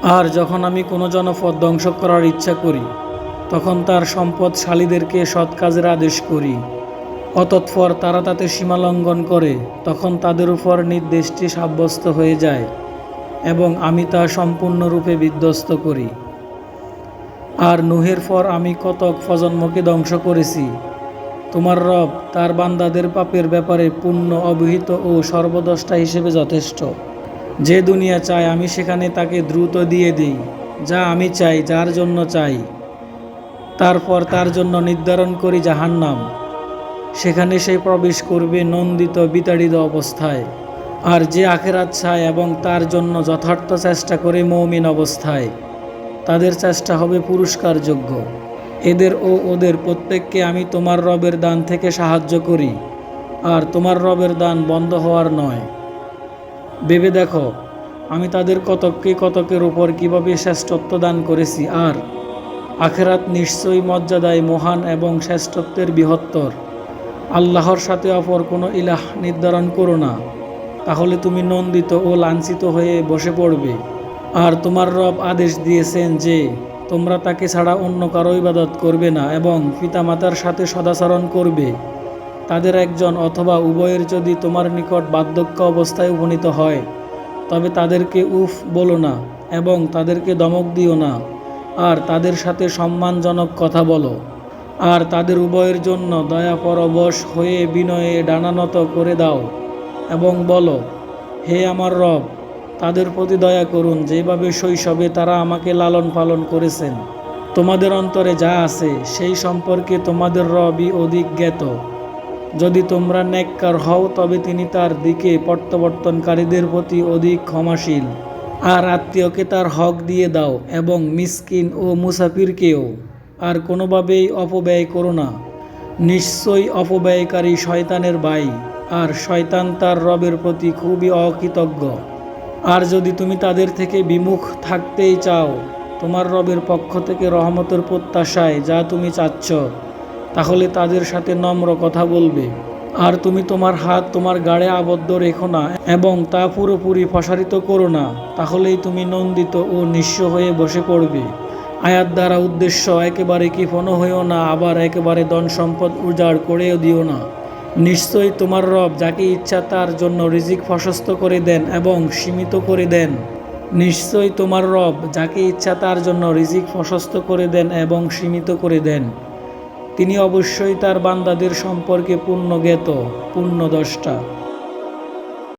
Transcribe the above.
আর যখন আমি কোনো জনপদ ধ্বংস করার ইচ্ছা করি, তখন তার সম্পদশালীদেরকে সৎ কাজের আদেশ করি। অতঃপর তারা তাতে সীমা লঙ্ঘন করে, তখন তাদের উপর নির্দেশটি সাব্যস্ত হয়ে যায় এবং আমি তা সম্পূর্ণরূপে বিধ্বস্ত করি। আর নূহের পর আমি কতক প্রজন্মকে ধ্বংস করেছি। তোমার রব তার বান্দাদের পাপের ব্যাপারে পূর্ণ অবহিত ও সর্বদ্রষ্টা হিসেবে যথেষ্ট। যে দুনিয়া চায় আমি সেখানে তাকে দ্রুত দিয়ে দিই, যা আমি চাই, যার জন্য চাই। তারপর তার জন্য নির্ধারণ করি জাহান্নাম, সেখানে সে প্রবেশ করবে নন্দিত বিতাড়িত অবস্থায়। আর যে আখেরাত চায় এবং তার জন্য যথার্থ চেষ্টা করে মুমিন অবস্থায়, তাদের চেষ্টা হবে পুরস্কারযোগ্য। এদের ও ওদের প্রত্যেককে আমি তোমার রবের দান থেকে সাহায্য করি, আর তোমার রবের দান বন্ধ হওয়ার নয়। ভেবে দেখো, আমি তাদের কতককে কতকের উপর কিভাবে শ্রেষ্ঠত্ব দান করেছি। আর আখেরাত নিশ্চয়ই মর্যাদায় মহান এবং শ্রেষ্ঠত্বের বৃহত্তর। আল্লাহর সাথে অপর কোনো ইলাহ নির্ধারণ করো না, তাহলে তুমি নন্দিত ও লাঞ্ছিত হয়ে বসে পড়বে। আর তোমার রব আদেশ দিয়েছেন যে তোমরা তাকে ছাড়া অন্য কারো ইবাদত করবে না এবং পিতামাতার সাথে সদাচরণ করবে। তাদের একজন অথবা উভয়ের যদি তোমার নিকট বার্ধক্য অবস্থায় উপনীত হয়, তবে তাদেরকে উফ বলো না এবং তাদেরকে ধমক দিও না, আর তাদের সাথে সম্মানজনক কথা বলো। আর তাদের উভয়ের জন্য দয়াপরবশ হয়ে বিনয়ে ডানানত করে দাও এবং বলো, হে আমার রব, তাদের প্রতি দয়া করুন, যেভাবে শৈশবে তারা আমাকে লালন পালন করেছেন। তোমাদের অন্তরে যা আছে সেই সম্পর্কে তোমাদের রবই অধিক জ্ঞাত। যদি তোমরা নেককার হও, তবে তিনি তার দিকে প্রত্যাবর্তনকারীদের প্রতি অধিক ক্ষমাশীল। আর আত্মীয়কে তার হক দিয়ে দাও এবং মিসকিন ও মুসাফিরকেও। আর কোনোভাবেই অপব্যয় করো না। নিশ্চয়ই অপব্যয়কারী শয়তানের ভাই, আর শয়তান তার রবের প্রতি খুবই অকৃতজ্ঞ। আর যদি তুমি তাদের থেকে বিমুখ থাকতেই চাও, তোমার রবের পক্ষ থেকে রহমতের প্রত্যাশায় যা তুমি চাচ্ছ, তাহলে তাদের সাথে নম্র কথা বলবে। আর তুমি তোমার হাত তোমার গাড়ে আবদ্ধ রেখো না এবং তা পুরোপুরি প্রসারিত করো না, তাহলেই তুমি নন্দিত ও নিঃস্ব হয়ে বসে পড়বে। আয়াত দ্বারা উদ্দেশ্য একেবারে কৃপণ হইও না, আবার একেবারে ধন সম্পদ উজাড় করেও দিও না। নিশ্চয়ই তোমার রব যাকে ইচ্ছা তার জন্য রিজিক প্রশস্ত করে দেন এবং সীমিত করে দেন। নিশ্চয়ই তোমার রব যাকে ইচ্ছা তার জন্য রিজিক প্রশস্ত করে দেন এবং সীমিত করে দেন। তিনি অবশ্যই তার বান্দাদের সম্পর্কে পূর্ণ জ্ঞাত, পূর্ণ দ্রষ্টা।